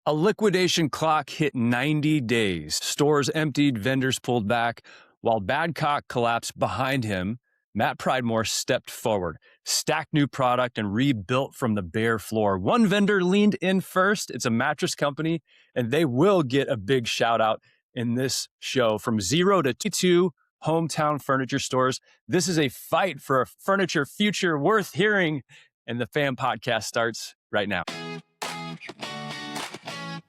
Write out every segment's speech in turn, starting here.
A liquidation clock hit 90 days. Stores emptied, vendors pulled back. While Badcock collapsed behind him, Matt Pridemore stepped forward, stacked new product, and rebuilt from the bare floor. One vendor leaned in first. It's a mattress company, and they will get a big shout out in this show. From 0 to 2 hometown furniture stores. This is a fight for a furniture future worth hearing, and the Fam Podcast starts right now.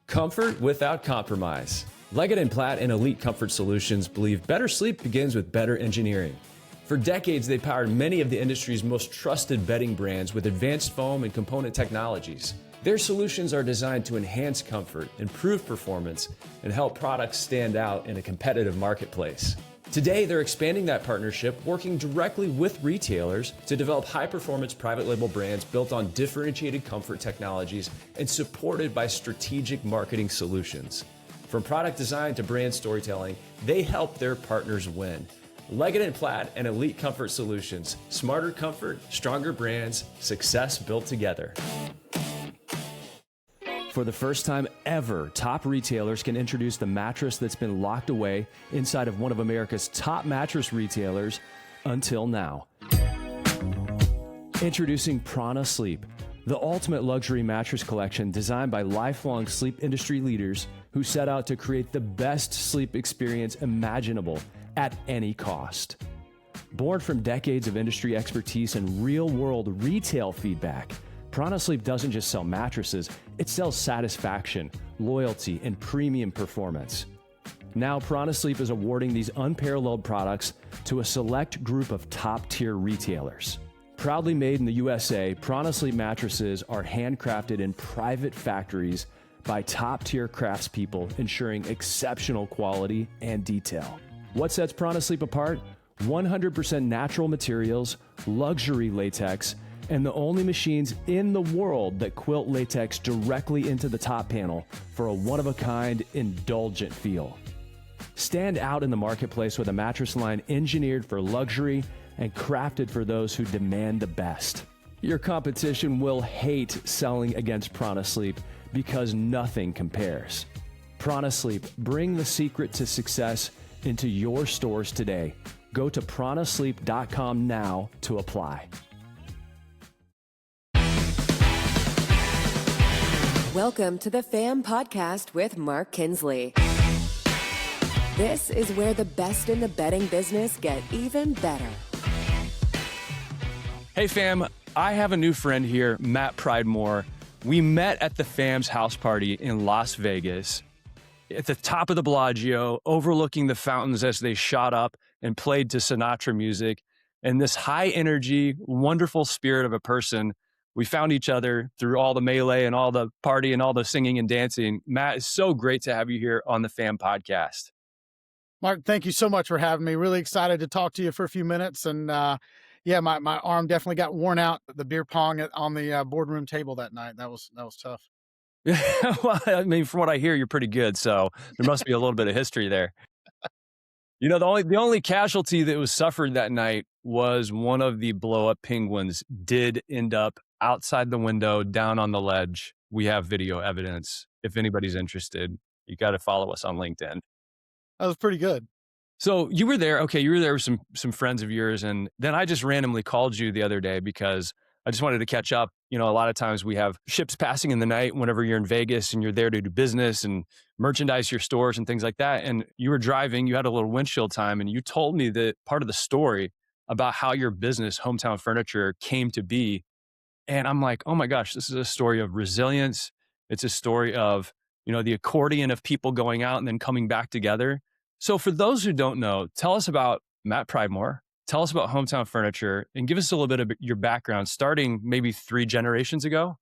Comfort without compromise. Leggett & Platt and Elite Comfort Solutions believe better sleep begins with better engineering. For decades, they powered many of the industry's most trusted bedding brands with advanced foam and component technologies. Their solutions are designed to enhance comfort, improve performance, and help products stand out in a competitive marketplace. Today, they're expanding that partnership, working directly with retailers to develop high-performance private label brands built on differentiated comfort technologies and supported by strategic marketing solutions. From product design to brand storytelling, they help their partners win. Leggett & Platt and Elite Comfort Solutions. Smarter comfort, stronger brands, success built together. For the first time ever, top retailers can introduce the mattress that's been locked away inside of one of America's top mattress retailers until now. Introducing Prana Sleep, the ultimate luxury mattress collection designed by lifelong sleep industry leaders who set out to create the best sleep experience imaginable at any cost. Born from decades of industry expertise and real-world retail feedback, Prana Sleep doesn't just sell mattresses, it sells satisfaction, loyalty, and premium performance. Now, Prana Sleep is awarding these unparalleled products to a select group of top-tier retailers. Proudly made in the USA, Prana Sleep mattresses are handcrafted in private factories by top-tier craftspeople, ensuring exceptional quality and detail. What sets Prana Sleep apart? 100% natural materials, luxury latex, and the only machines in the world that quilt latex directly into the top panel for a one-of-a-kind, indulgent feel. Stand out in the marketplace with a mattress line engineered for luxury and crafted for those who demand the best. Your competition will hate selling against Prana Sleep because nothing compares. Prana Sleep, bring the secret to success into your stores today. Go to pranasleep.com now to apply. Welcome to the Fam Podcast with Mark Kinsley. This is where the best in the bedding business get even better. Hey fam, I have a new friend here, Matt Pridemore. We met at the Fam's house party in Las Vegas at the top of the Bellagio, overlooking the fountains as they shot up and played to Sinatra music. And this high energy, wonderful spirit of a person, we found each other through all the melee and all the party and all the singing and dancing. Matt, it's so great to have you here on the Fam Podcast. Mark, thank you so much for having me. Really excited to talk to you for a few minutes. And yeah, my arm definitely got worn out at the beer pong on the boardroom table that night. That was tough. Yeah, well, I mean, from what I hear, you're pretty good. So there must be a little bit of history there. You know, the only casualty that was suffered that night was one of the blow-up penguins did end up outside the window, down on the ledge. We have video evidence. If anybody's interested, you got to follow us on LinkedIn. That was pretty good. So you were there. Okay, you were there with some friends of yours, and then I just randomly called you the other day because I just wanted to catch up. You know, a lot of times we have ships passing in the night whenever you're in Vegas and you're there to do business and merchandise your stores and things like that. And you were driving, you had a little windshield time, and you told me that part of the story about how your business, Hometown Furniture, came to be. And I'm like, oh my gosh, this is a story of resilience. It's a story of, you know, the accordion of people going out and then coming back together. So for those who don't know, tell us about Matt Pridemore. Tell us about Hometown Furniture and give us a little bit of your background, starting maybe 3 generations ago.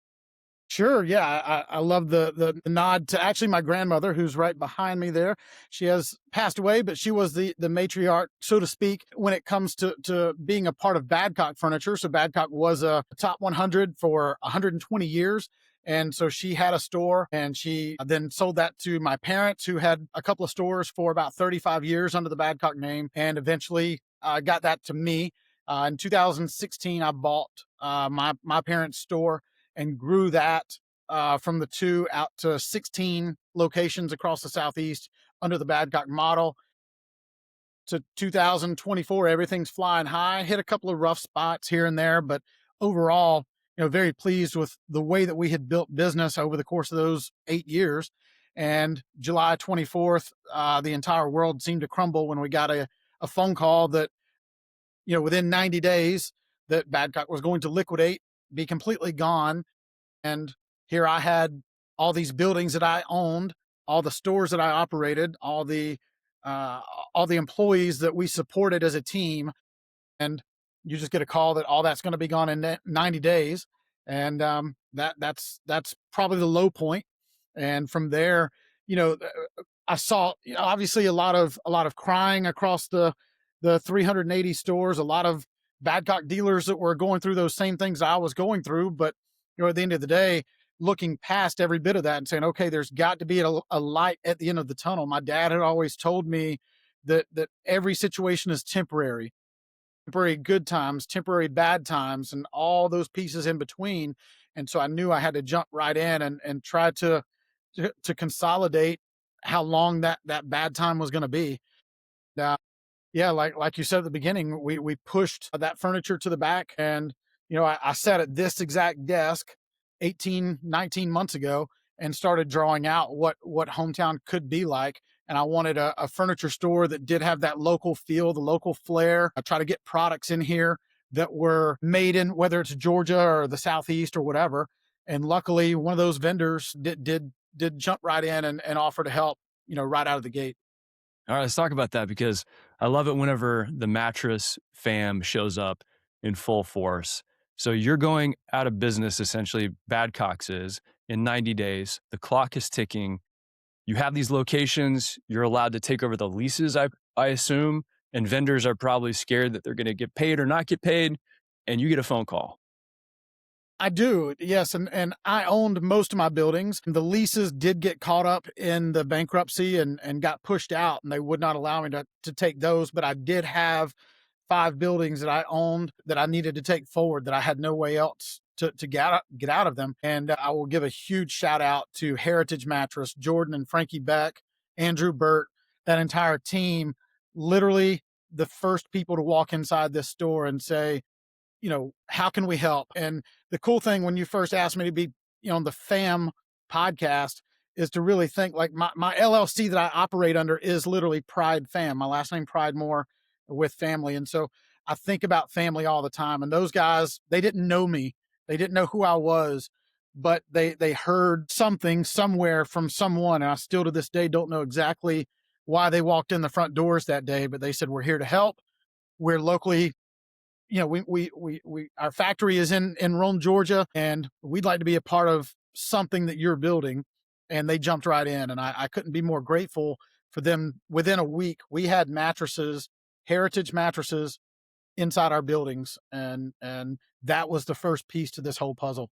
Sure. Yeah. I love the nod to actually my grandmother, who's right behind me there. She has passed away, but she was the matriarch, so to speak, when it comes to being a part of Badcock Furniture. So Badcock was a top 100 for 120 years. And so she had a store, and she then sold that to my parents, who had a couple of stores for about 35 years under the Badcock name, and eventually got that to me. In 2016, I bought my parents' store and grew that from the 2 out to 16 locations across the Southeast under the Badcock model. To 2024, everything's flying high. Hit a couple of rough spots here and there, but overall, very pleased with the way that we had built business over the course of those 8 years. And July 24th, the entire world seemed to crumble when we got a phone call that, within 90 days, that Badcock was going to liquidate, be completely gone. And here I had all these buildings that I owned, all the stores that I operated, uh, all the employees that we supported as a team, and you just get a call that all that's going to be gone in 90 days, and that's probably the low point. And from there, you know, I saw obviously a lot of crying across the 380 stores, a lot of Badcock dealers that were going through those same things I was going through, but at the end of the day, looking past every bit of that and saying, okay, there's got to be a light at the end of the tunnel. My dad had always told me that every situation is temporary good times, temporary bad times, and all those pieces in between. And so I knew I had to jump right in and try to consolidate how long that bad time was going to be. Now, yeah, like you said at the beginning, we pushed that furniture to the back, and I sat at this exact desk 18, 19 months ago and started drawing out what hometown could be like. And I wanted a furniture store that did have that local feel, the local flair. I try to get products in here that were made in, whether it's Georgia or the Southeast or whatever. And luckily, one of those vendors did jump right in and offer to help, right out of the gate. All right, let's talk about that because I love it whenever the mattress fam shows up in full force. So you're going out of business, essentially, Badcock's is, in 90 days. The clock is ticking. You have these locations. You're allowed to take over the leases, I assume, and vendors are probably scared that they're going to get paid or not get paid, and you get a phone call. I do, yes, and I owned most of my buildings. The leases did get caught up in the bankruptcy and got pushed out, and they would not allow me to take those. But I did have 5 buildings that I owned that I needed to take forward that I had no way else to get out of them. And I will give a huge shout out to Heritage Mattress, Jordan and Frankie Beck, Andrew Burt, that entire team. Literally the first people to walk inside this store and say, how can we help? And the cool thing when you first asked me to be, on the FAM podcast is to really think like my LLC that I operate under is literally Pride Fam. My last name Pridemore with family. And so I think about family all the time. And those guys, they didn't know me. They didn't know who I was, but they heard something somewhere from someone. And I still to this day don't know exactly why they walked in the front doors that day, but they said, we're here to help. We're locally, we our factory is in Rome, Georgia, and we'd like to be a part of something that you're building. And they jumped right in, and I couldn't be more grateful for them. Within a week, we had mattresses, Heritage mattresses, inside our buildings, and that was the first piece to this whole puzzle.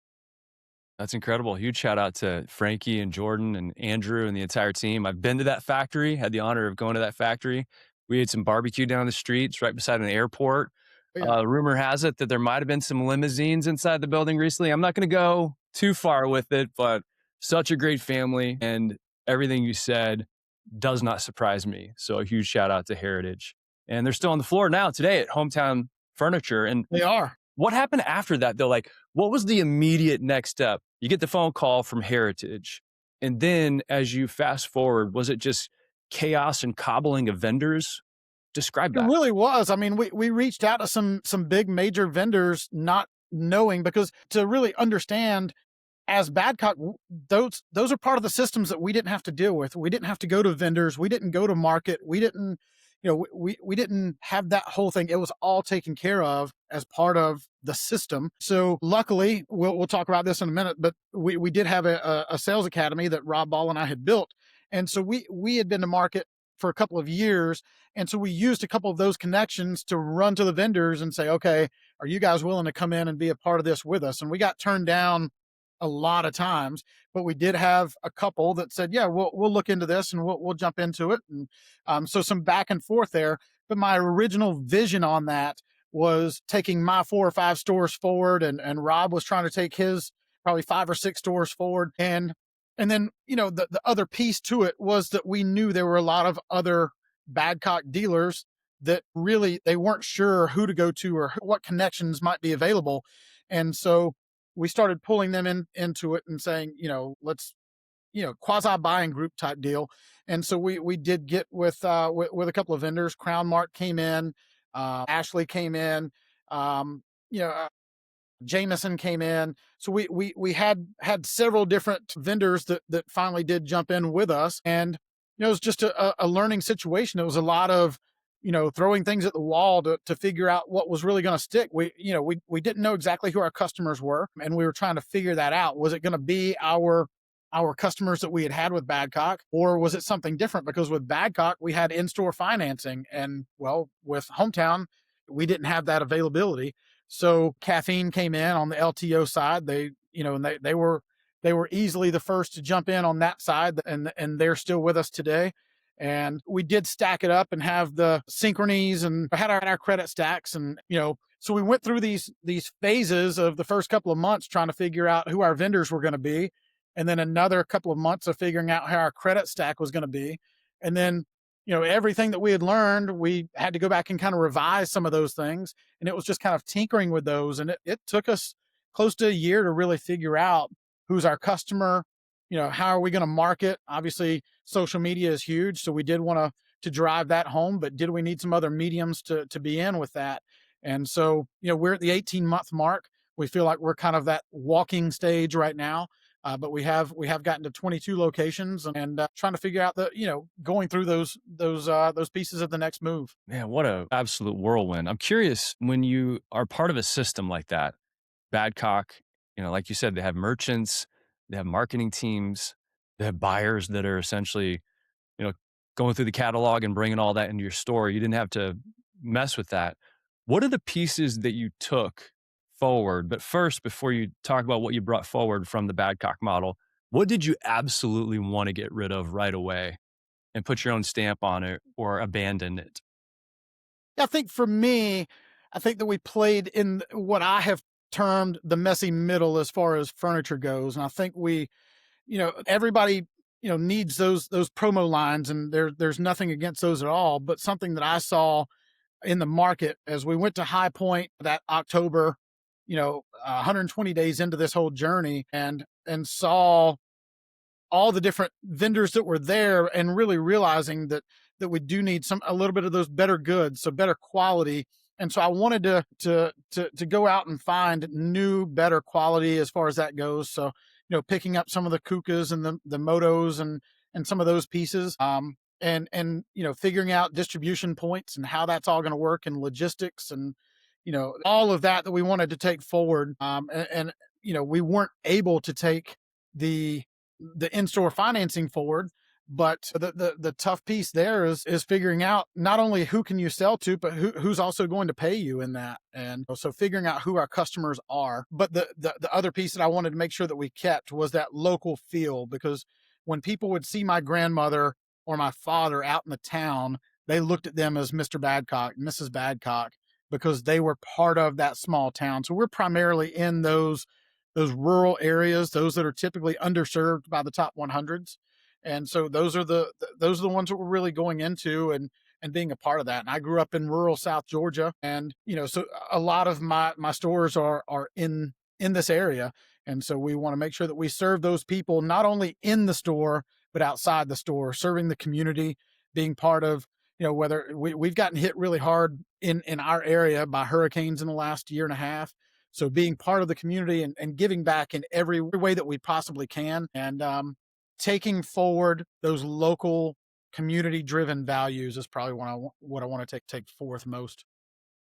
That's incredible. Huge shout out to Frankie and Jordan and Andrew and the entire team. I've been to that factory, had the honor of going to that factory. We had some barbecue down the streets right beside an airport. Yeah. Rumor has it that there might have been some limousines inside the building recently. I'm not going to go too far with it, but such a great family, and everything you said does not surprise me. So a huge shout out to Heritage. And they're still on the floor now today at Hometown Furniture. And They are. what happened after that though? Like, what was the immediate next step? You get the phone call from Heritage. And then as you fast forward, was it just chaos and cobbling of vendors? Describe It that. really was. I mean, we reached out to some big major vendors, not knowing, because to really understand, as Badcock, those are part of the systems that we didn't have to deal with. We didn't have to go to vendors. We didn't go to market. We didn't, we didn't have that whole thing. It was all taken care of as part of the system. So luckily, we'll talk about this in a minute, but we did have a sales academy that Rob Ball and I had built. And so we had been to market for a couple of years. And so we used a couple of those connections to run to the vendors and say, okay, are you guys willing to come in and be a part of this with us? And we got turned down a lot of times, but we did have a couple that said, yeah, we'll look into this and we'll jump into it. And so some back and forth there. But my original vision on that was taking my 4 or 5 stores forward, and Rob was trying to take his probably 5 or 6 stores forward. And then, the other piece to it was that we knew there were a lot of other Badcock dealers that really they weren't sure who to go to or what connections might be available. And so we started pulling them into it and saying, let's, quasi buying group type deal. And so we did get with a couple of vendors. Crown Mark came in, Ashley came in, um, you know, uh, Jameson came in. So we had several different vendors that finally did jump in with us, and it was just a learning situation. It was a lot of throwing things at the wall to figure out what was really going to stick. We didn't know exactly who our customers were, and we were trying to figure that out. Was it going to be our customers that we had with Badcock, or was it something different? Because with Badcock, we had in-store financing, and well, with Hometown, we didn't have that availability. So Caffeine came in on the LTO side. And they were easily the first to jump in on that side, and they're still with us today. And we did stack it up and have the synchronies and had our credit stacks, and so we went through these phases of the first couple of months trying to figure out who our vendors were going to be, and then another couple of months of figuring out how our credit stack was going to be, and then everything that we had learned, we had to go back and kind of revise some of those things, and it was just kind of tinkering with those, and it took us close to a year to really figure out who's our customer, how are we going to market. Obviously social media is huge, so we did want to drive that home, but did we need some other mediums to be in with that? And so we're at the 18-month mark. We feel like we're kind of that walking stage right now. But we have gotten to 22 locations, and trying to figure out going through those pieces of the next move. Man, what a absolute whirlwind. I'm curious, when you are part of a system like that, Badcock, like you said, they have merchants, they have marketing teams, they have buyers that are essentially, you know, going through the catalog and bringing all that into your store. You didn't have to mess with that. What are the pieces that you took forward? But first, before you talk about what you brought forward from the Badcock model, what did you absolutely want to get rid of right away and put your own stamp on it or abandon it? I think for me, I think that we played in what I have termed the messy middle as far as furniture goes. And I think everybody, needs those promo lines, and there's nothing against those at all. But something that I saw in the market as we went to High Point that October, 120 days into this whole journey, and saw all the different vendors that were there, and really realizing that we do need a little bit of those better goods, so better quality. And so I wanted to go out and find new, better quality as far as that goes. So, picking up some of the Kukas and the Motos and some of those pieces. And figuring out distribution points and how that's all going to work, and logistics, and all of that we wanted to take forward. And we weren't able to take the in-store financing forward, but the tough piece there is figuring out not only who can you sell to, but who's also going to pay you in that. And so figuring out who our customers are. But the other piece that I wanted to make sure that we kept was that local feel, because when people would see my grandmother or my father out in the town, they looked at them as Mr. Badcock, Mrs. Badcock, because they were part of that small town. So we're primarily in those rural areas, those that are typically underserved by the top 100s. And so those are the ones that we're really going into and being a part of that. And I grew up in rural South Georgia, and so a lot of my stores are in this area. And so we want to make sure that we serve those people not only in the store but outside the store, serving the community, being part of, whether we've gotten hit really hard in our area by hurricanes in the last year and a half. So being part of the community and giving back in every way that we possibly can, and taking forward those local community driven values is probably what I want to take forth most.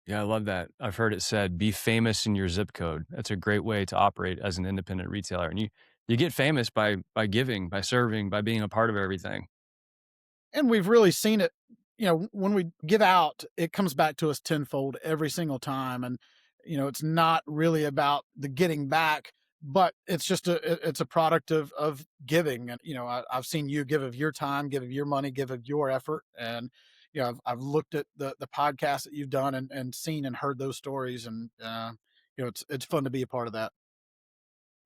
Yeah, I love that. I've heard it said, be famous in your zip code. That's a great way to operate as an independent retailer. And you get famous by giving, by serving, by being a part of everything. And we've really seen it, when we give out, it comes back to us tenfold every single time. And, it's not really about the getting back, but it's just it's a product of giving. And, I've seen you give of your time, give of your money, give of your effort. And, I've looked at the podcast that you've done, and seen and heard those stories. And, it's fun to be a part of that.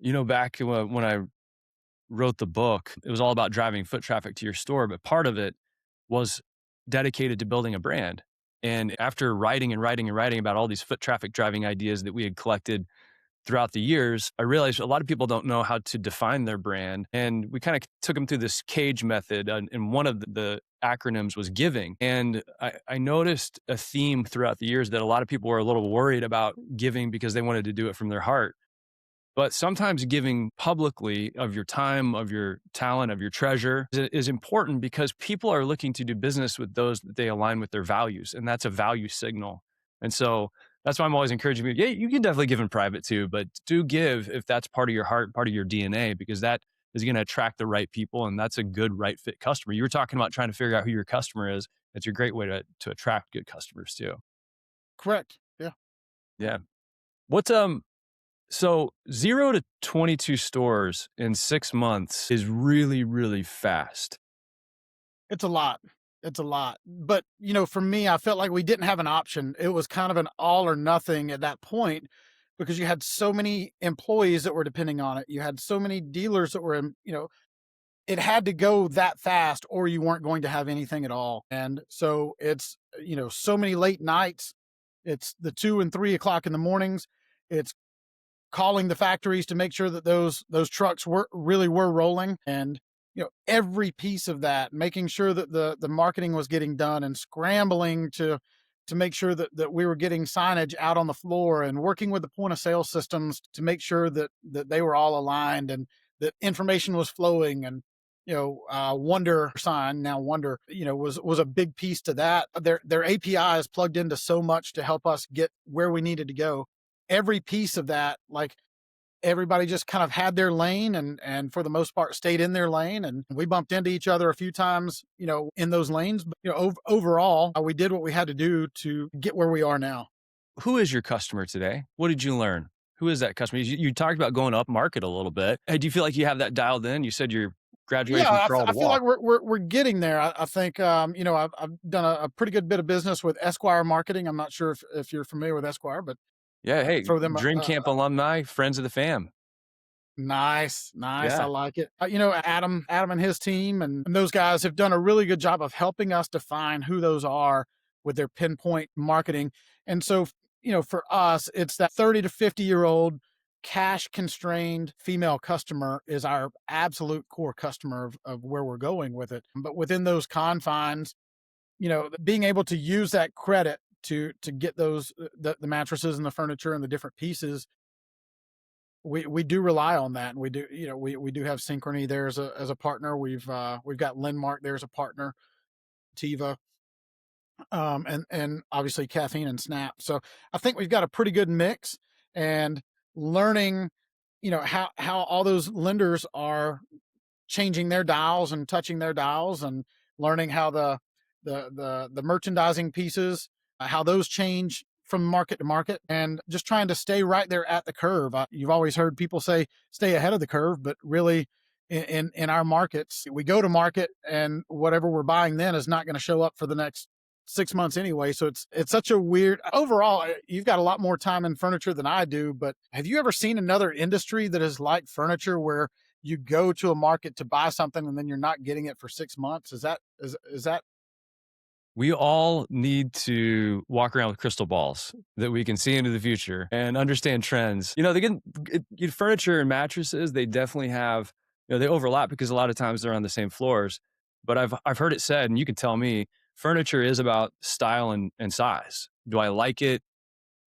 Back when I wrote the book, it was all about driving foot traffic to your store, but part of it was dedicated to building a brand. And after writing and writing and writing about all these foot traffic driving ideas that we had collected throughout the years, I realized a lot of people don't know how to define their brand. And we kind of took them through this cage method. And one of the acronyms was giving. And I noticed a theme throughout the years that a lot of people were a little worried about giving because they wanted to do it from their heart. But sometimes giving publicly of your time, of your talent, of your treasure is important because people are looking to do business with those that they align with their values. And that's a value signal. And so that's why I'm always encouraging people. Yeah, you can definitely give in private too, but do give if that's part of your heart, part of your DNA, because that is going to attract the right people. And that's a good, right fit customer. You were talking about trying to figure out who your customer is. It's a great way to attract good customers too. Correct. Yeah. Yeah. What's, So 0 to 22 stores in 6 months is really, really fast. It's a lot. It's a lot. But, for me, I felt like we didn't have an option. It was kind of an all or nothing at that point because you had so many employees that were depending on it. You had so many dealers that were, it had to go that fast or you weren't going to have anything at all. And so it's, so many late nights. It's the 2 and 3 o'clock in the mornings. It's calling the factories to make sure that those trucks were rolling, and every piece of that, making sure that the marketing was getting done, and scrambling to make sure that we were getting signage out on the floor, and working with the point of sale systems to make sure that they were all aligned and that information was flowing. And Wonder sign, now Wonder, was a big piece to that. Their API is plugged into so much to help us get where we needed to go. Every piece of that, like, everybody just kind of had their lane, and for the most part stayed in their lane. And we bumped into each other a few times, in those lanes. But, overall, we did what we had to do to get where we are now. Who is your customer today? What did you learn? Who is that customer? You talked about going up market a little bit. Hey, do you feel like you have that dialed in? You said your graduation Yeah, crawl to I feel walk. like we're getting there. I think, I've done a pretty good bit of business with Esquire Marketing. I'm not sure if you're familiar with Esquire, but Yeah, hey, throw them Dream Camp alumni, friends of the fam. Nice. I Yeah. like it. Adam and his team and those guys have done a really good job of helping us define who those are with their pinpoint marketing. And so, for us, it's that 30 to 50-year-old cash constrained female customer is our absolute core customer of where we're going with it. But within those confines, being able to use that credit to get those, the mattresses and the furniture and the different pieces, we do rely on that. And we do, we do have Synchrony there as a partner. We've got Linmark there as a partner, Tiva, and obviously Caffeine and Snap. So I think we've got a pretty good mix, and learning, how all those lenders are changing their dials and touching their dials, and learning how the merchandising pieces, how those change from market to market, and just trying to stay right there at the curve. You've always heard people say stay ahead of the curve, but really in our markets, we go to market and whatever we're buying then is not going to show up for the next 6 months anyway. So it's such a weird, overall, you've got a lot more time in furniture than I do, but have you ever seen another industry that is like furniture where you go to a market to buy something and then you're not getting it for 6 months? Is that We all need to walk around with crystal balls that we can see into the future and understand trends. Furniture and mattresses, they definitely have, they overlap because a lot of times they're on the same floors. But I've heard it said, and you can tell me, furniture is about style and size. Do I like it?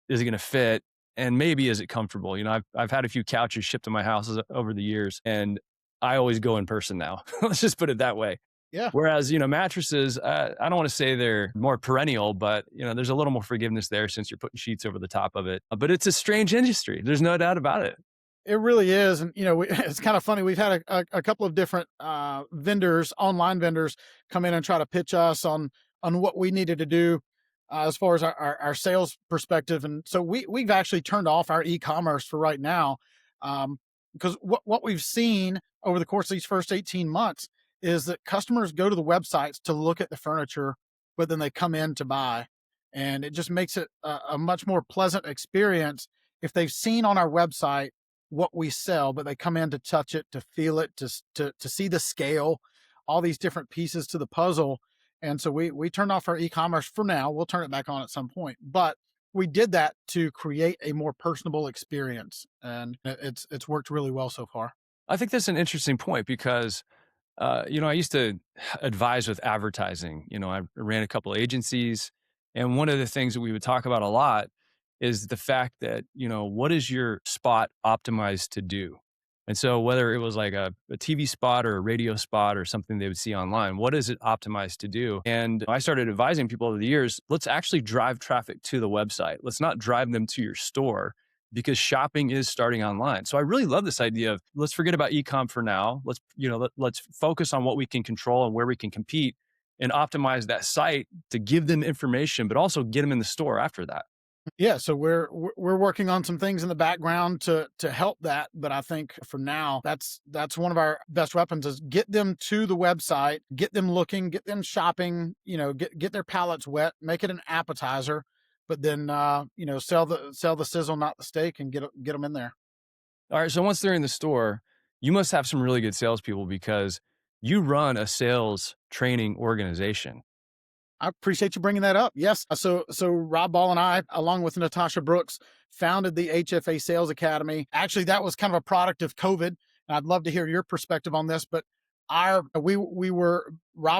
Is it going to fit? And maybe is it comfortable? I've had a few couches shipped to my house over the years, and I always go in person now. Let's just put it that way. yeah? Whereas, mattresses, I don't want to say they're more perennial, but, there's a little more forgiveness there since you're putting sheets over the top of it. But it's a strange industry. There's no doubt about it. It really is. And, it's kind of funny. We've had a couple of different vendors, online vendors, come in and try to pitch us on what we needed to do as far as our sales perspective. And so we've actually turned off our e-commerce for right now, because what we've seen over the course of these first 18 months is that customers go to the websites to look at the furniture, but then they come in to buy. And it just makes it a much more pleasant experience if they've seen on our website what we sell, but they come in to touch it, to feel it, to see the scale, all these different pieces to the puzzle. And so we turned off our e-commerce for now. We'll turn it back on at some point, but we did that to create a more personable experience, and it's worked really well so far. I think that's an interesting point because I used to advise with advertising. I ran a couple agencies, and one of the things that we would talk about a lot is the fact that, what is your spot optimized to do? And so, whether it was like a TV spot or a radio spot or something they would see online, what is it optimized to do? And I started advising people over the years, let's actually drive traffic to the website. Let's not drive them to your store because shopping is starting online. So I really love this idea of let's forget about e-com for now. Let's focus on what we can control and where we can compete and optimize that site to give them information, but also get them in the store after that. Yeah, so we're working on some things in the background to help that, but I think for now that's one of our best weapons is get them to the website, get them looking, get them shopping, get their palates wet, make it an appetizer, but then sell the sizzle, not the steak, and get them in there. All right. So once they're in the store, you must have some really good salespeople because you run a sales training organization. I appreciate you bringing that up. Yes. So Rob Ball and I, along with Natasha Brooks, founded the HFA Sales Academy. Actually, that was kind of a product of COVID. And I'd love to hear your perspective on this, but Rob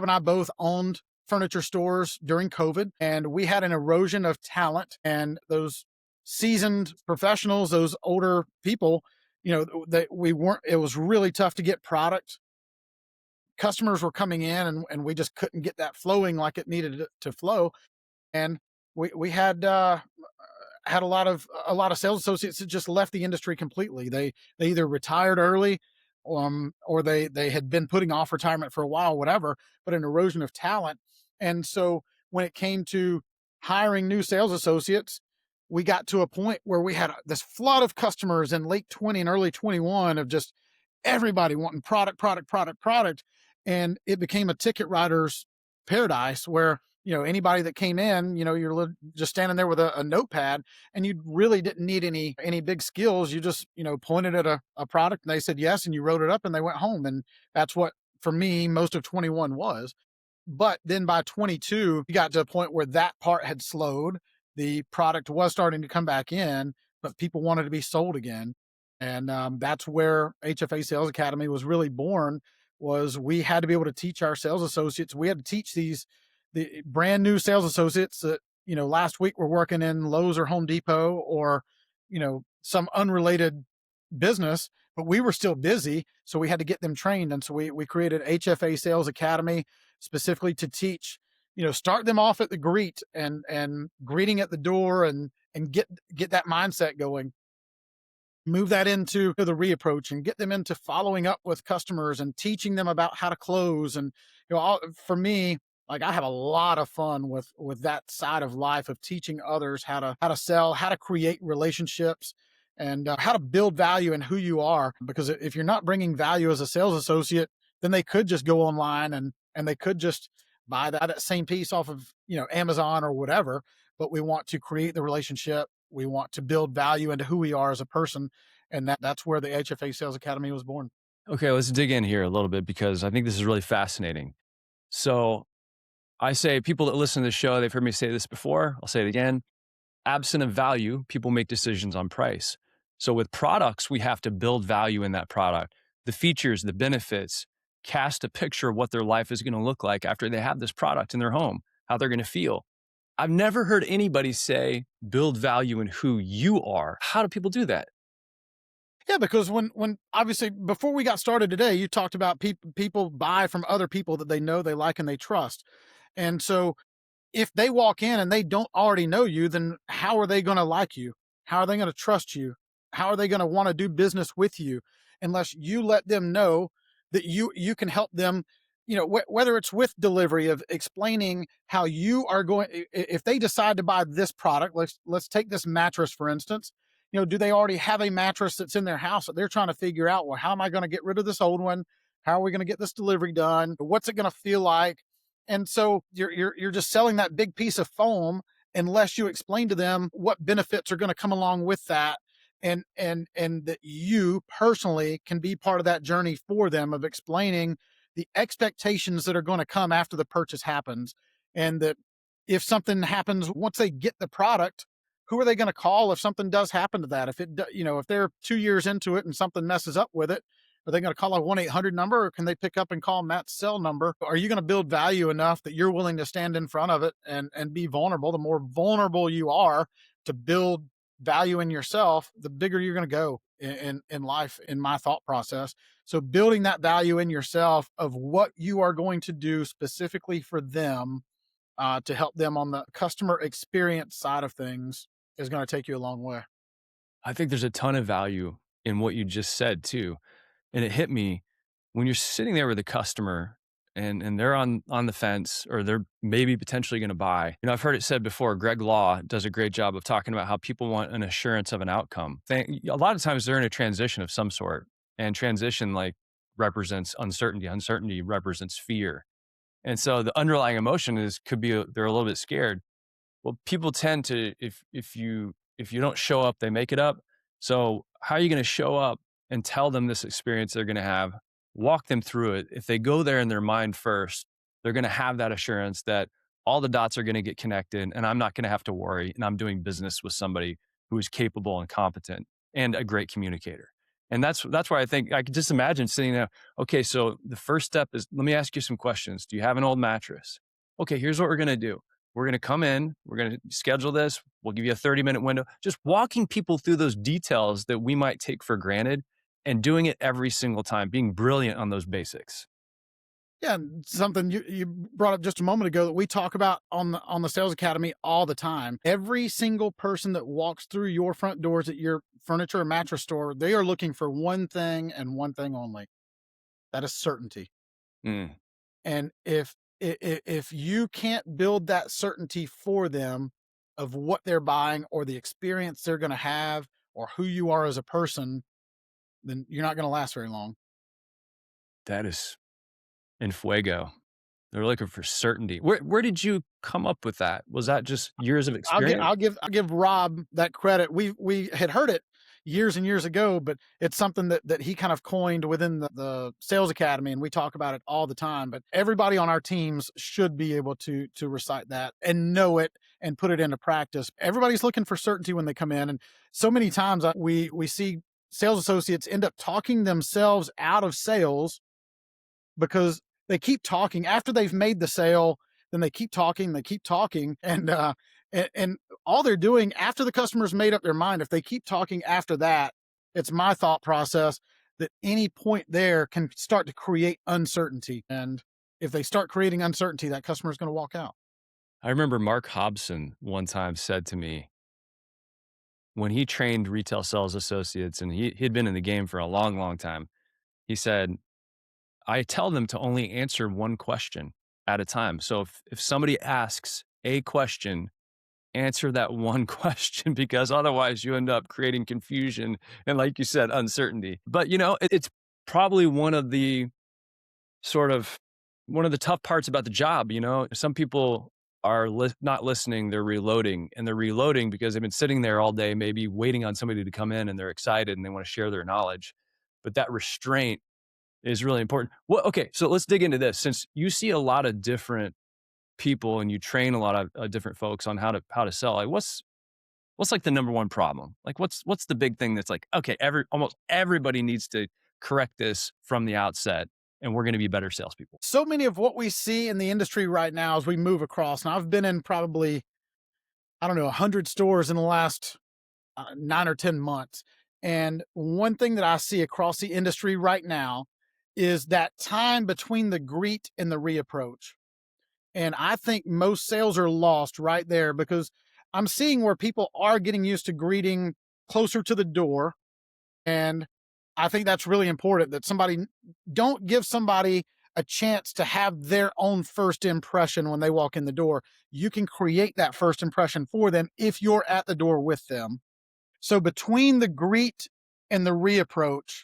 and I both owned furniture stores during COVID, and we had an erosion of talent, and those seasoned professionals, those older people, that we weren't, it was really tough to get product. Customers were coming in, and we just couldn't get that flowing like it needed to flow. And we had a lot of sales associates that just left the industry completely. They either retired early, or they had been putting off retirement for a while, whatever, but an erosion of talent. And so when it came to hiring new sales associates, we got to a point where we had this flood of customers in late 20 and early 21 of just everybody wanting product, product, product, product. And it became a ticket writer's paradise where, anybody that came in, you're just standing there with a notepad, and you really didn't need any big skills. You just, pointed at a product, and they said yes, and you wrote it up, and they went home. And that's what, for me, most of 21 was. But then by 22, we got to a point where that part had slowed. The product was starting to come back in, but people wanted to be sold again. And that's where HFA Sales Academy was really born. Was we had to be able to teach our sales associates. We had to teach the brand new sales associates that, last week were working in Lowe's or Home Depot or, some unrelated business, but we were still busy. So we had to get them trained. And so we created HFA Sales Academy specifically to teach, start them off at the greet and greeting at the door and get that mindset going. Move that into the reapproach and get them into following up with customers and teaching them about how to close. And, for me, like, I have a lot of fun with that side of life of teaching others how to sell, how to create relationships, and how to build value in who you are. Because if you're not bringing value as a sales associate, then they could just go online and they could just buy that same piece off of, Amazon or whatever. But we want to create the relationship. We want to build value into who we are as a person. And that's where the HFA Sales Academy was born. Okay, let's dig in here a little bit because I think this is really fascinating. So I say people that listen to the show, they've heard me say this before. I'll say it again. Absent of value, people make decisions on price. So with products, we have to build value in that product. The features, the benefits, cast a picture of what their life is going to look like after they have this product in their home, how they're going to feel. I've never heard anybody say build value in who you are. How do people do that? Yeah, because when obviously before we got started today, you talked about people buy from other people that they know, they like, and they trust. And so if they walk in and they don't already know you, then how are they going to like you? How are they going to trust you? How are they going to want to do business with you unless you let them know that you can help them, whether it's with delivery of explaining how you are going, if they decide to buy this product, let's take this mattress, for instance. Do they already have a mattress that's in their house that they're trying to figure out, well, how am I going to get rid of this old one? How are we going to get this delivery done? What's it going to feel like? And so you're just selling that big piece of foam unless you explain to them what benefits are going to come along with that. and that you personally can be part of that journey for them of explaining the expectations that are going to come after the purchase happens, and that if something happens once they get the product, who are they going to call if something does happen to that? If if they're 2 years into it and something messes up with it, are they going to call a 1-800 number, or can they pick up and call Matt's cell number? Are you going to build value enough that you're willing to stand in front of it and be vulnerable? The more vulnerable you are to build value in yourself, the bigger you're going to go in life, in my thought process. So building that value in yourself of what you are going to do specifically for them, to help them on the customer experience side of things, is going to take you a long way. I think there's a ton of value in what you just said too. And it hit me when you're sitting there with a customer and they're on the fence, or they're maybe potentially going to buy. I've heard it said before, Greg Law does a great job of talking about how people want an assurance of an outcome. A lot of times they're in a transition of some sort, and transition like represents uncertainty. Uncertainty represents fear. And so the underlying emotion could be they're a little bit scared. Well, people tend to, if you don't show up, they make it up. So how are you going to show up and tell them this experience they're going to have, walk them through it? If they go there in their mind first, they're going to have that assurance that all the dots are going to get connected, and I'm not going to have to worry, and I'm doing business with somebody who is capable and competent and a great communicator. And that's why I think I could just imagine sitting there. Okay, so the first step is, let me ask you some questions. Do you have an old mattress? Okay, here's what we're going to do. We're going to come in, we're going to schedule this. We'll give you a 30-minute window. Just walking people through those details that we might take for granted, and doing it every single time, being brilliant on those basics. Yeah, and something you brought up just a moment ago that we talk about on the Sales Academy all the time. Every single person that walks through your front doors at your furniture or mattress store, they are looking for one thing and one thing only. That is certainty. Mm, And if you can't build that certainty for them of what they're buying or the experience they're going to have or who you are as a person, then you're not going to last very long. that is in fuego. They're looking for certainty. Where did you come up with that? Was that just years of experience? I'll give Rob that credit. We had heard it years and years ago, but it's something that he kind of coined within the Sales Academy, and we talk about it all the time. But everybody on our teams should be able to recite that and know it and put it into practice. Everybody's looking for certainty when they come in, and so many times we see sales associates end up talking themselves out of sales because they keep talking after they've made the sale. Then they keep talking, and all they're doing after the customer's made up their mind, if they keep talking after that, it's my thought process that any point there can start to create uncertainty. And if they start creating uncertainty, that customer is going to walk out. I remember Mark Hobson one time said to me, when he trained retail sales associates, and he'd been in the game for a long, long time, he said, I tell them to only answer one question at a time. So if somebody asks a question, answer that one question, because otherwise you end up creating confusion and, like you said, uncertainty. But it's probably one of the tough parts about the job. Some people are not listening, they're reloading, and they're reloading because they've been sitting there all day, maybe waiting on somebody to come in, and they're excited and they want to share their knowledge. But that restraint is really important. Well, okay, so let's dig into this. Since you see a lot of different people and you train a lot of different folks on how to sell, like what's like the number one problem? Like what's the big thing that's like, okay, almost everybody needs to correct this from the outset, and we're going to be better salespeople. So many of what we see in the industry right now as we move across, and I've been in probably, I don't know, 100 stores in the last 9 or 10 months. And one thing that I see across the industry right now is that time between the greet and the reapproach. And I think most sales are lost right there because I'm seeing where people are getting used to greeting closer to the door. And I think that's really important, that don't give somebody a chance to have their own first impression when they walk in the door. You can create that first impression for them if you're at the door with them. So between the greet and the reapproach,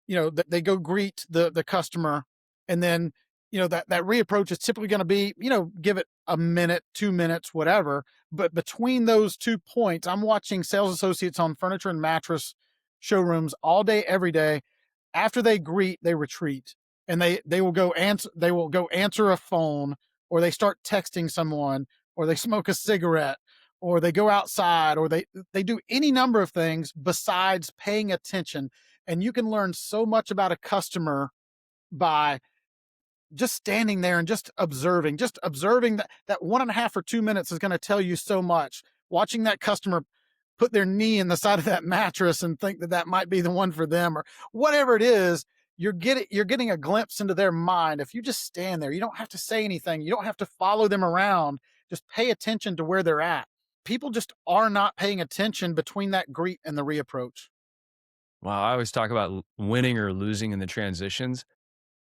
they go greet the customer, and then that reapproach is typically going to be, give it a minute, 2 minutes, whatever. But between those 2 points, I'm watching sales associates on furniture and mattress showrooms all day, every day. After they greet, they retreat, and they will go answer a phone, or they start texting someone, or they smoke a cigarette, or they go outside, or they do any number of things besides paying attention. And you can learn so much about a customer by just standing there and just observing that 1.5 or 2 minutes is going to tell you so much. Watching that customer put their knee in the side of that mattress and think that that might be the one for them, or whatever it is, you're getting a glimpse into their mind. If you just stand there, you don't have to say anything. You don't have to follow them around. Just pay attention to where they're at. People just are not paying attention between that greet and the reapproach. Wow, I always talk about winning or losing in the transitions.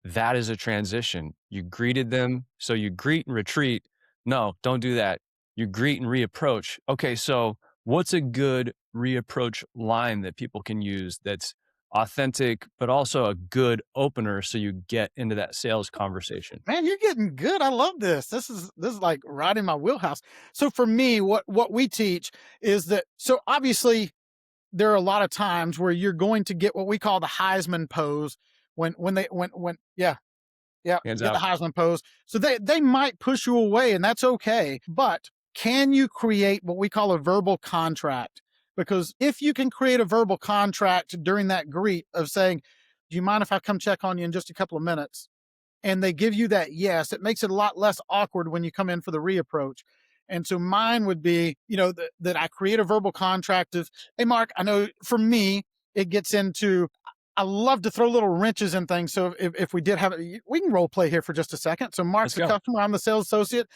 That is a transition. You greeted them, so you greet and retreat. No, don't do that. You greet and reapproach. Okay, so what's a good reapproach line that people can use that's authentic, but also a good opener so you get into that sales conversation? Man, you're getting good. I love this. This is like right in my wheelhouse. So for me, what we teach is that, so obviously there are a lot of times where you're going to get what we call the Heisman pose when yeah, yeah, Hands get the out. Heisman pose. So they might push you away, and that's okay. But can you create what we call a verbal contract? Because if you can create a verbal contract during that greet of saying, "Do you mind if I come check on you in just a couple of minutes?" and they give you that yes, it makes it a lot less awkward when you come in for the reapproach. And so mine would be, that I create a verbal contract of, hey, Mark, I know for me, it gets into, I love to throw little wrenches in things. So if we did have it, we can role play here for just a second. So Mark's Let's the go. customer, I'm the sales associate.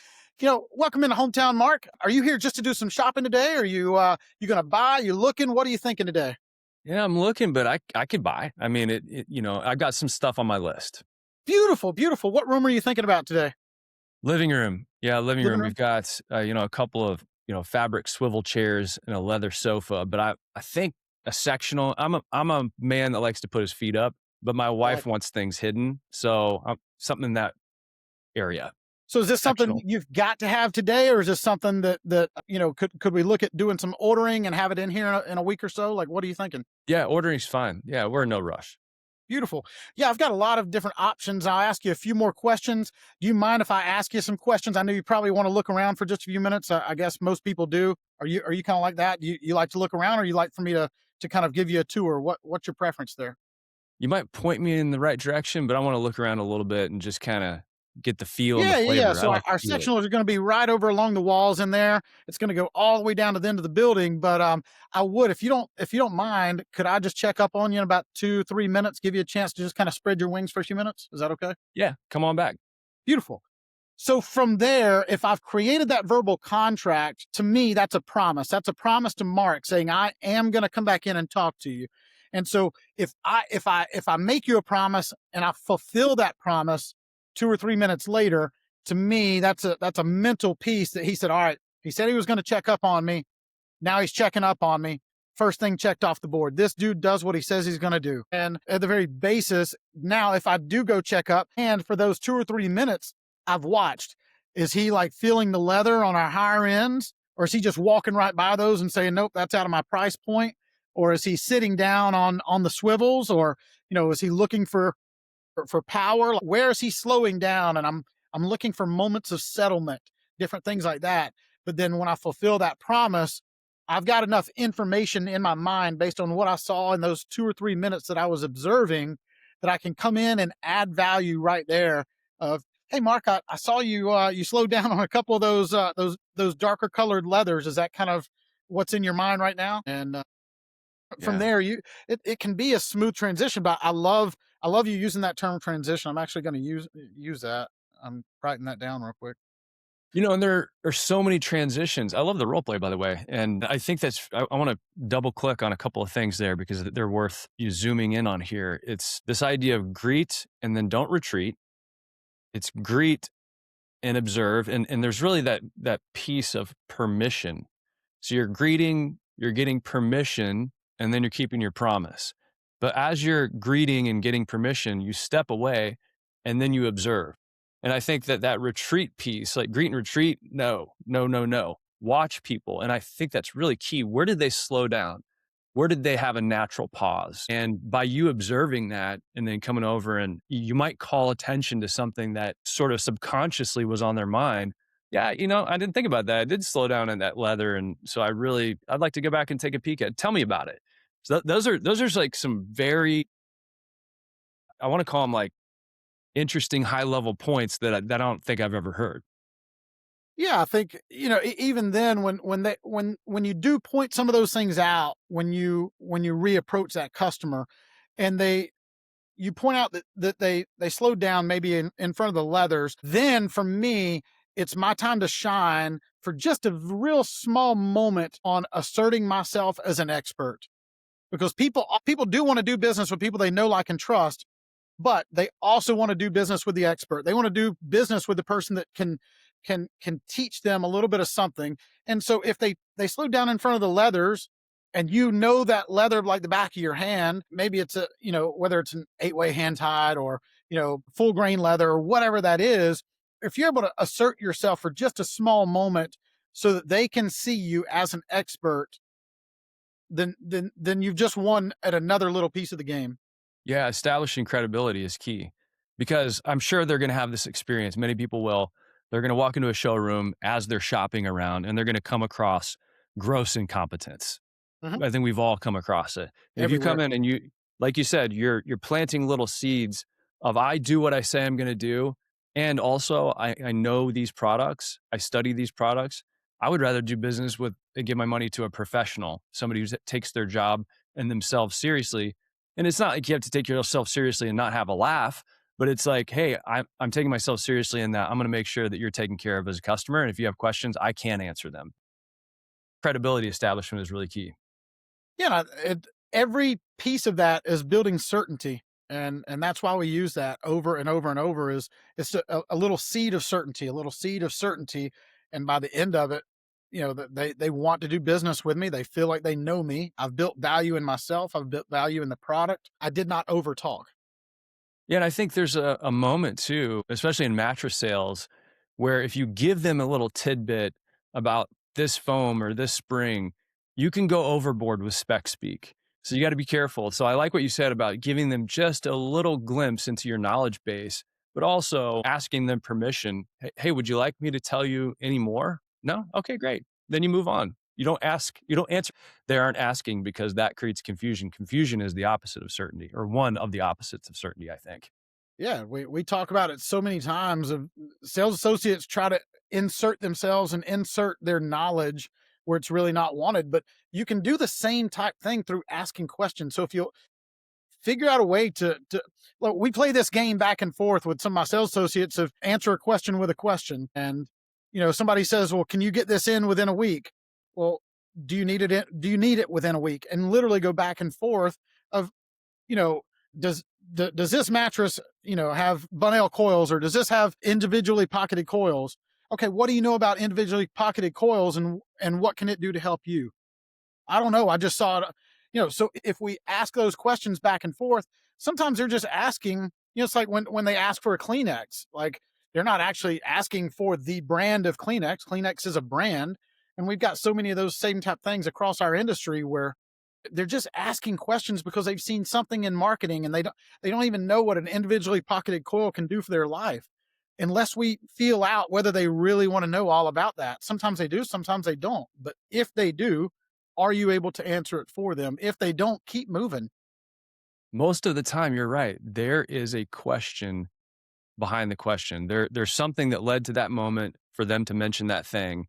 Welcome into hometown, Mark. Are you here just to do some shopping today? Are you going to buy? You looking? What are you thinking today? Yeah, I'm looking, but I could buy. I mean, I got some stuff on my list. Beautiful, beautiful. What room are you thinking about today? Living room. Yeah, living Living room. room? We've got, a couple of, fabric swivel chairs and a leather sofa, but I think a sectional, I'm a man that likes to put his feet up, but my I like wife wants things hidden. So something in that area, So is this something sectional. you've got to have today, or is this something that could we look at doing some ordering and have it in here in a week or so? Like, what are you thinking? Yeah, ordering's fine. Yeah, we're in no rush. Beautiful. Yeah, I've got a lot of different options. I'll ask you a few more questions. Do you mind if I ask you some questions? I know you probably want to look around for just a few minutes. I guess most people do. Are you kind of like that? You like to look around, or you like for me to kind of give you a tour? What's your preference there? You might point me in the right direction, but I want to look around a little bit and just kind of get the feel and the Yeah, yeah, yeah. flavor. I So our, like to our feel it. sectionals are going to be right over along the walls in there. It's going to go all the way down to the end of the building. But I would, if you don't mind, could I just check up on you in about 2-3 minutes, give you a chance to just kind of spread your wings for a few minutes? Is that okay? Yeah, come on back. Beautiful. So from there, if I've created that verbal contract, to me, that's a promise. That's a promise to Mark saying, I am going to come back in and talk to you. And so if I make you a promise and I fulfill that promise 2 or 3 minutes later, to me, that's a mental piece that he said, all right, he said he was going to check up on me. Now he's checking up on me. First thing checked off the board. This dude does what he says he's going to do. And at the very basis, now if I do go check up, and for those 2 or 3 minutes I've watched, is he like feeling the leather on our higher ends? Or is he just walking right by those and saying, nope, that's out of my price point? Or is he sitting down on the swivels? Or, is he looking for power? Where is he slowing down? And I'm looking for moments of settlement, different things like that. But then when I fulfill that promise, I've got enough information in my mind based on what I saw in those 2 or 3 minutes that I was observing, that I can come in and add value right there of, hey, Mark, I saw you slowed down on a couple of those darker colored leathers. Is that kind of what's in your mind right now? And from Yeah. there, it can be a smooth transition. But I love you using that term transition. I'm actually going to use that. I'm writing that down real quick. And there are so many transitions. I love the role play, by the way. And I think I want to double click on a couple of things there because they're worth you zooming in on here. It's this idea of greet and then don't retreat. It's greet and observe. And there's really that piece of permission. So you're greeting, you're getting permission, and then you're keeping your promise. But as you're greeting and getting permission, you step away and then you observe. And I think that that retreat piece, like greet and retreat, no, no, no, no. Watch people. And I think that's really key. Where did they slow down? Where did they have a natural pause? And by you observing that and then coming over and you might call attention to something that sort of subconsciously was on their mind. Yeah, I didn't think about that. I did slow down in that leather. And so I'd like to go back and take a peek at it. Tell me about it. So those are like some very, I want to call them like interesting high level points that I don't think I've ever heard. Yeah, I think even then, when you do point some of those things out, when you reapproach that customer, and you point out that they slowed down maybe in front of the leathers, then for me, it's my time to shine for just a real small moment on asserting myself as an expert, because people do want to do business with people they know, like, and trust, but they also want to do business with the expert. They want to do business with the person that can teach them a little bit of something. And so if they slow down in front of the leathers, and that leather like the back of your hand, maybe it's whether it's an 8-way hand tied or full grain leather or whatever that is, if you're able to assert yourself for just a small moment so that they can see you as an expert, then you've just won at another little piece of the game. Yeah, establishing credibility is key because I'm sure they're going to have this experience. Many people will. They're going to walk into a showroom as they're shopping around and they're going to come across gross incompetence. Mhm. I think we've all come across it. And if you come Everywhere. in and like you said, you're planting little seeds of I do what I say I'm going to do. And also I know these products, I study these products. I would rather do business with and give my money to a professional, somebody who takes their job and themselves seriously. And it's not like you have to take yourself seriously and not have a laugh, but it's like, hey, I'm taking myself seriously in that I'm going to make sure that you're taken care of as a customer. And if you have questions, I can answer them. Credibility establishment is really key. Yeah, every piece of that is building certainty, and that's why we use that over and over and over. Is it's a little seed of certainty, a little seed of certainty, and by the end of it, that they want to do business with me. They feel like they know me. I've built value in myself. I've built value in the product. I did not over talk. Yeah, and I think there's a moment too, especially in mattress sales, where if you give them a little tidbit about this foam or this spring, you can go overboard with spec speak. So you got to be careful. So I like what you said about giving them just a little glimpse into your knowledge base, but also asking them permission. Hey, would you like me to tell you any more? No? Okay, great. Then you move on. You don't ask, you don't answer. They aren't asking because that creates confusion. Confusion is the opposite of certainty, or one of the opposites of certainty, I think. Yeah, we talk about it so many times. Of sales associates try to insert themselves and insert their knowledge where it's really not wanted. But you can do the same type thing through asking questions. So if you figure out a way to look, we play this game back and forth with some of my sales associates of answer a question with a question. And somebody says, well, can you get this in within a week? Well, do you need it within a week? And literally go back and forth of, you know does does this mattress have Bunnell coils, or does this have individually pocketed coils? Okay, what do you know about individually pocketed coils, and what can it do to help you? I don't know. I just saw it. So if we ask those questions back and forth, sometimes they're just asking, it's like when they ask for a Kleenex, like they're not actually asking for the brand of Kleenex. Kleenex is a brand. And we've got so many of those same type things across our industry where they're just asking questions because they've seen something in marketing, and they don't even know what an individually pocketed coil can do for their life unless we feel out whether they really want to know all about that. Sometimes they do, sometimes they don't. But if they do, are you able to answer it for them? If they don't, keep moving. Most of the time, you're right. There is a question behind the question. There's something that led to that moment for them to mention that thing.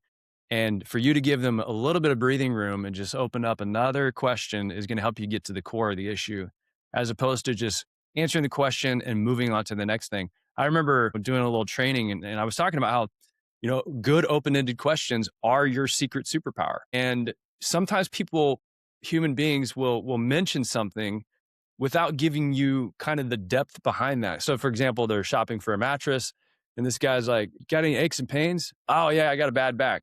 And for you to give them a little bit of breathing room and just open up another question is going to help you get to the core of the issue, as opposed to just answering the question and moving on to the next thing. I remember doing a little training and I was talking about how, good open-ended questions are your secret superpower. And sometimes human beings will mention something without giving you kind of the depth behind that. So for example, they're shopping for a mattress and this guy's like, got any aches and pains? Oh yeah, I got a bad back.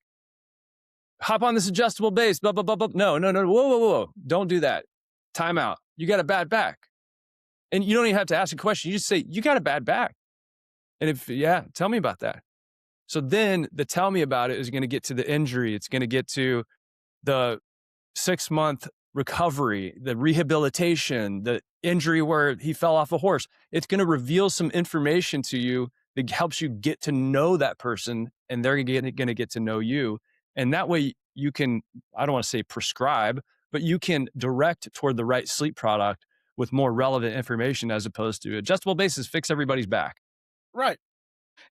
Hop on this adjustable base, blah, blah, blah, blah. No. Whoa, whoa, whoa. Don't do that. Time out. You got a bad back. And you don't even have to ask a question. You just say, you got a bad back. And if, yeah, tell me about that. So then the tell me about it is going to get to the injury. It's going to get to the 6-month recovery, the rehabilitation, the injury where he fell off a horse. It's going to reveal some information to you that helps you get to know that person, and they're going to get to know you. And that way you can, I don't want to say prescribe, but you can direct toward the right sleep product with more relevant information as opposed to adjustable bases fix everybody's back. Right.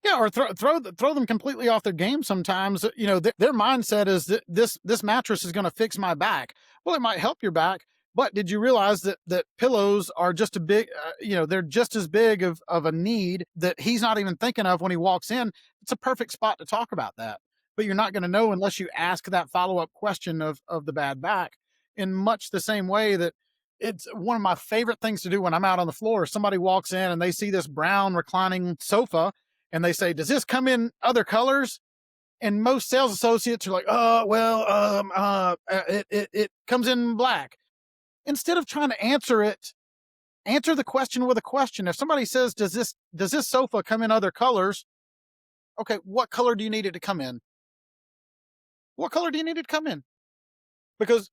Yeah, or throw them completely off their game sometimes. You know, their mindset is that this mattress is going to fix my back. Well, it might help your back, but did you realize that pillows are just a big, they're just as big of a need that he's not even thinking of when he walks in. It's a perfect spot to talk about that. But you're not going to know unless you ask that follow-up question of the bad back, in much the same way that it's one of my favorite things to do when I'm out on the floor. Somebody walks in and they see this brown reclining sofa and they say, does this come in other colors? And most sales associates are like, oh, well, it comes in black. Instead of trying to answer it, answer the question with a question. If somebody says, does this sofa come in other colors? Okay, what color do you need it to come in? What color do you need it to come in? Because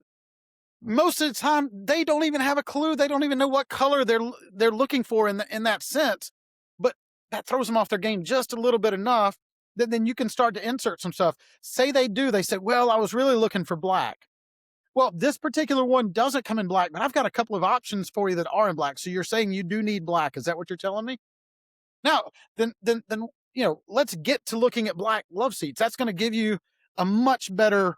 most of the time they don't even have a clue. They don't even know what color they're looking for in that sense. But that throws them off their game just a little bit enough that then you can start to insert some stuff. Say they do. They say, well, I was really looking for black. Well, this particular one doesn't come in black, but I've got a couple of options for you that are in black. So you're saying you do need black. Is that what you're telling me? Now, then, let's get to looking at black love seats. That's going to give you a much better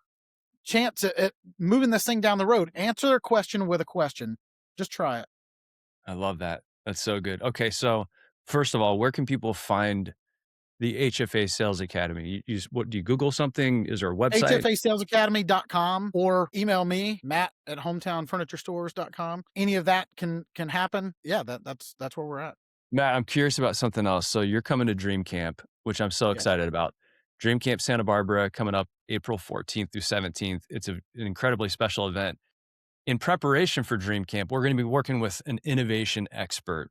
chance at moving this thing down the road. Answer their question with a question. Just try it. I love that. That's so good. Okay, so first of all, where can people find the HFA Sales Academy? What do you Google something? Is there a website? HFAsalesacademy.com or email me, matt@hometownfurniturestores.com. Any of that can happen. Yeah, that's where we're at. Matt, I'm curious about something else. So you're coming to Dream Camp, which I'm so excited about. Dream Camp Santa Barbara coming up April 14th through 17th. It's an incredibly special event. In preparation for Dream Camp, we're going to be working with an innovation expert.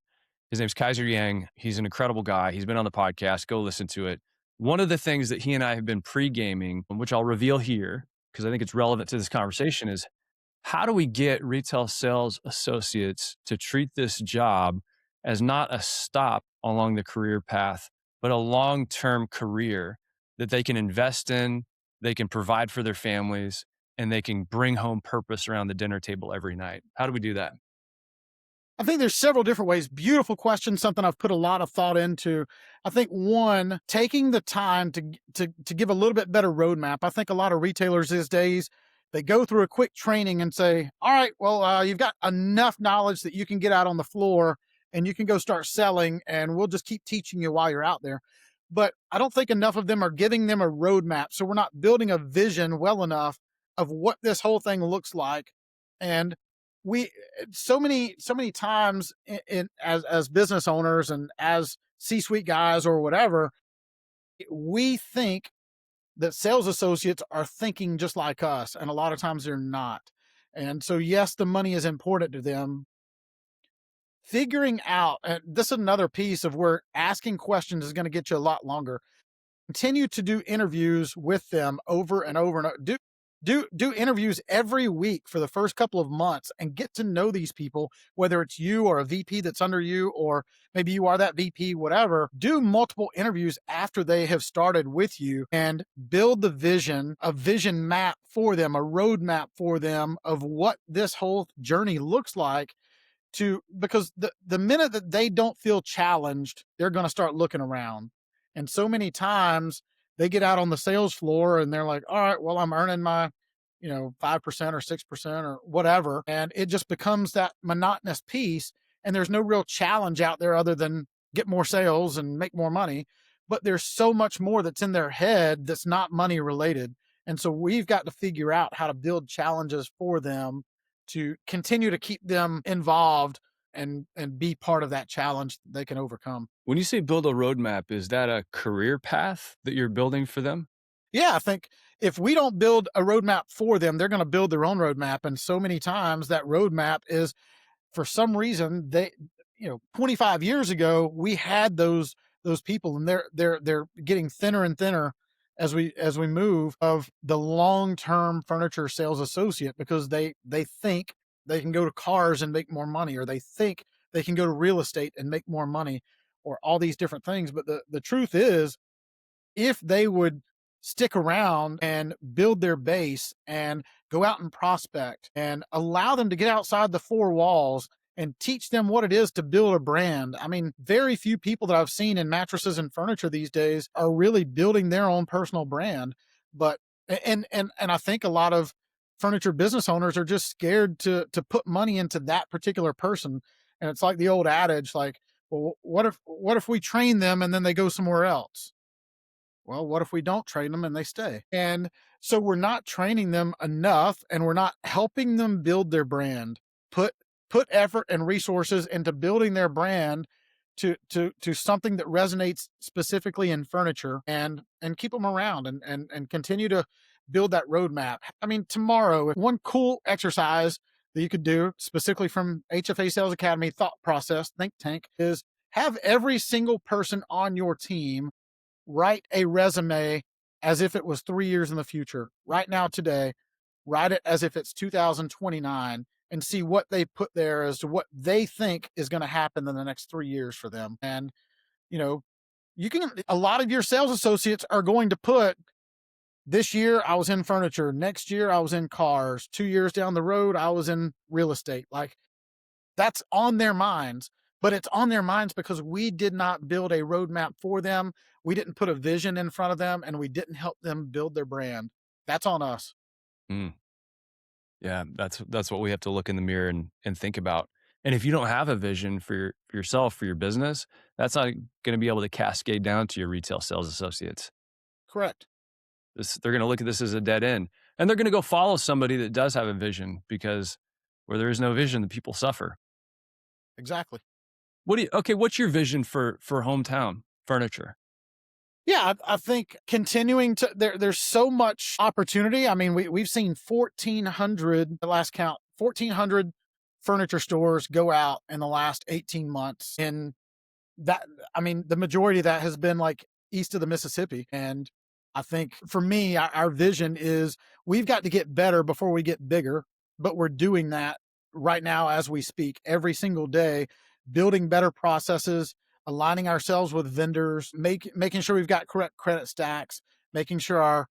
His name's Kaiser Yang. He's an incredible guy. He's been on the podcast. Go listen to it. One of the things that he and I have been pre-gaming, which I'll reveal here because I think it's relevant to this conversation, is how do we get retail sales associates to treat this job as not a stop along the career path, but a long-term career that they can invest in, they can provide for their families, and they can bring home purpose around the dinner table every night? How do we do that? I think there's several different ways. Beautiful question, something I've put a lot of thought into. I think one, taking the time to give a little bit better roadmap. I think a lot of retailers these days, they go through a quick training and say, all right, well, you've got enough knowledge that you can get out on the floor and you can go start selling, and we'll just keep teaching you while you're out there. But I don't think enough of them are giving them a roadmap. So we're not building a vision well enough of what this whole thing looks like. And we so many times as business owners and as C-suite guys or whatever, we think that sales associates are thinking just like us, and a lot of times they're not. And so yes, the money is important to them. Figuring out, and this is another piece of where asking questions is going to get you a lot longer. Continue to do interviews with them over and over and over. Do interviews every week for the first couple of months and get to know these people, whether it's you or a VP that's under you, or maybe you are that VP, whatever. Do multiple interviews after they have started with you and build the vision, a vision map for them, a roadmap for them of what this whole journey looks like. Because the minute that they don't feel challenged, they're going to start looking around. And so many times they get out on the sales floor and they're like, all right, well, I'm earning my, 5% or 6% or whatever. And it just becomes that monotonous piece. And there's no real challenge out there other than get more sales and make more money. But there's so much more that's in their head that's not money related. And so we've got to figure out how to build challenges for them to continue to keep them involved and be part of that challenge they can overcome. When you say build a roadmap, is that a career path that you're building for them? Yeah, I think if we don't build a roadmap for them, they're going to build their own roadmap. And so many times that roadmap is, for some reason, 25 years ago, we had those those people, and they're getting thinner and thinner as we move of the long-term furniture sales associate, because they think they can go to cars and make more money, or they think they can go to real estate and make more money, or all these different things. But the truth is, if they would stick around and build their base and go out and prospect and allow them to get outside the four walls and teach them what it is to build a brand. I mean, very few people that I've seen in mattresses and furniture these days are really building their own personal brand. But and I think a lot of furniture business owners are just scared to put money into that particular person. And it's like the old adage, like, well, what if we train them and then they go somewhere else? Well, what if we don't train them and they stay? And so we're not training them enough, and we're not helping them build their brand. Put put effort and resources into building their brand to something that resonates specifically in furniture, and keep them around, and continue to build that roadmap. I mean, tomorrow, one cool exercise that you could do specifically from HFA Sales Academy thought process think tank is have every single person on your team write a resume as if it was 3 years in the future. Right now, today, write it as if it's 2029, and see what they put there as to what they think is going to happen in the next 3 years for them. And, you know, a lot of your sales associates are going to put, this year I was in furniture, next year I was in cars, 2 years down the road I was in real estate. Like, that's on their minds, but it's on their minds because we did not build a roadmap for them. We didn't put a vision in front of them, and we didn't help them build their brand. That's on us. Mm. Yeah, that's what we have to look in the mirror and think about. And if you don't have a vision for yourself, for your business, that's not going to be able to cascade down to your retail sales associates. Correct. They're going to look at this as a dead end, and they're going to go follow somebody that does have a vision, because where there is no vision, the people suffer. Exactly. Okay, what's your vision for hometown furniture? Yeah, I think continuing to there's so much opportunity. I mean, we've seen 1,400, the last count, 1,400 furniture stores go out in the last 18 months. And that, I mean, the majority of that has been like east of the Mississippi. And I think for me, our vision is we've got to get better before we get bigger, but we're doing that right now as we speak, every single day, building better processes, aligning ourselves with vendors, making sure we've got correct credit stacks, making sure our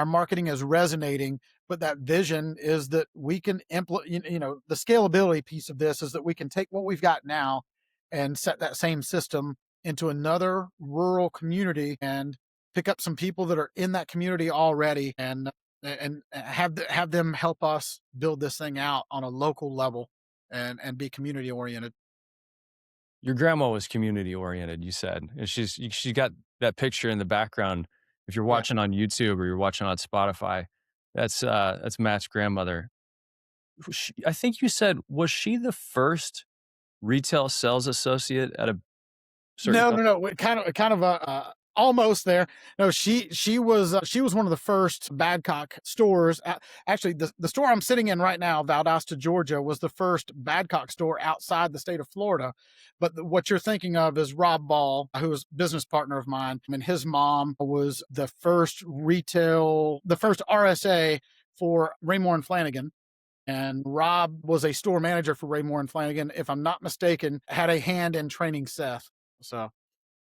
marketing is resonating. But that vision is that we can implement, the scalability piece of this is that we can take what we've got now and set that same system into another rural community and pick up some people that are in that community already, and have them help us build this thing out on a local level, and be community oriented. Your grandma was community oriented, you said, and she got that picture in the background. If you're Yeah. watching on YouTube or you're watching on Spotify, that's Matt's grandmother. I think you said, was she the first retail sales associate at a certain No, no, company? no. Kind of almost there. No, she was one of the first Badcock stores. Actually, the store I'm sitting in right now, Valdosta, Georgia, was the first Badcock store outside the state of Florida. But what you're thinking of is Rob Ball, who was a business partner of mine. I mean, his mom was the first RSA for Raymore and Flanagan. And Rob was a store manager for Raymore and Flanagan. If I'm not mistaken, had a hand in training Seth. So, um,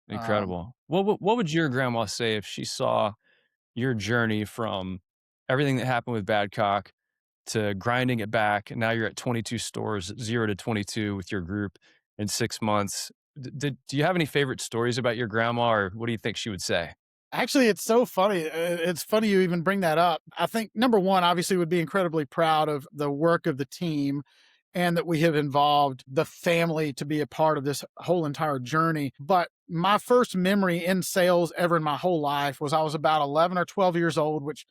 Incredible. What would your grandma say if she saw your journey from everything that happened with Badcock to grinding it back, and now you're at 22 stores, 0 to 22 with your group in 6 months? Do you have any favorite stories about your grandma, or what do you think she would say? Actually, it's so funny. It's funny you even bring that up. I think number one, obviously, would be incredibly proud of the work of the team, and that we have involved the family to be a part of this whole entire journey. But my first memory in sales ever in my whole life was I was about 11 or 12 years old, which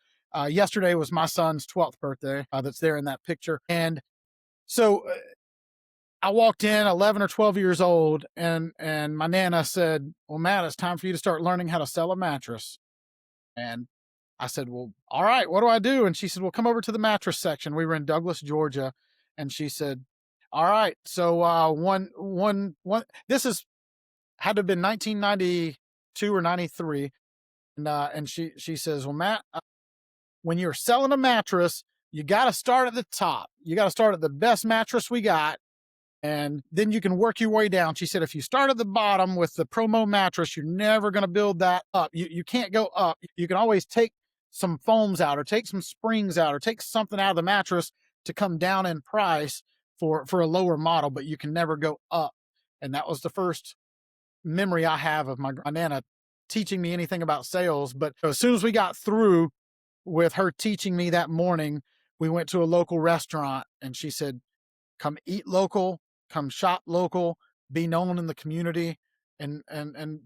yesterday was my son's 12th birthday. That's there in that picture. And so I walked in 11 or 12 years old, and my nana said, "Well, Matt, it's time for you to start learning how to sell a mattress." And I said, "Well, all right, what do I do?" And she said, "Well, come over to the mattress section." We were in Douglas, Georgia. And she said, "All right, so this is had to have been 1990. 92 or 93. And she says, well, Matt, when you're selling a mattress, you got to start at the top. You got to start at the best mattress we got. And then you can work your way down. She said, if you start at the bottom with the promo mattress, you're never going to build that up. You can't go up. You can always take some foams out or take some springs out or take something out of the mattress to come down in price for a lower model, but you can never go up. And that was the first memory I have of my Nana teaching me anything about sales. But as soon as we got through with her teaching me that morning, we went to a local restaurant and she said, come eat local, come shop local, be known in the community, and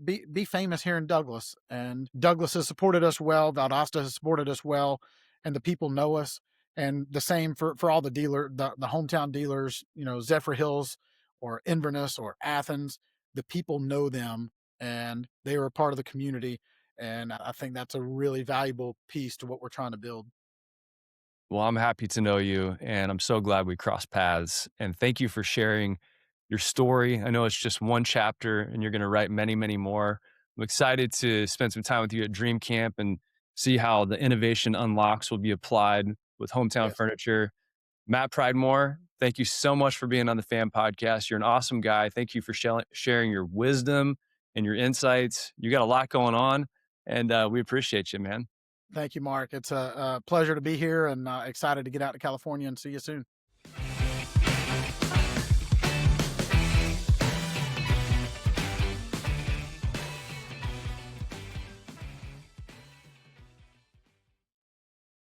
be famous here in Douglas. And Douglas has supported us well. Valdosta has supported us well, and the people know us. And the same for all the hometown dealers, Zephyr Hills or Inverness or Athens. The people know them, and they are a part of the community. And I think that's a really valuable piece to what we're trying to build. Well, I'm happy to know you, and I'm so glad we crossed paths. And thank you for sharing your story. I know it's just one chapter, and you're going to write many, many more. I'm excited to spend some time with you at Dream Camp and see how the innovation unlocks will be applied with hometown Yes. furniture. Matt Pridemore, thank you so much for being on the Fan Podcast. You're an awesome guy. Thank you for sharing your wisdom and your insights. You got a lot going on, and we appreciate you, man. Thank you, Mark. It's a pleasure to be here and excited to get out to California and see you soon.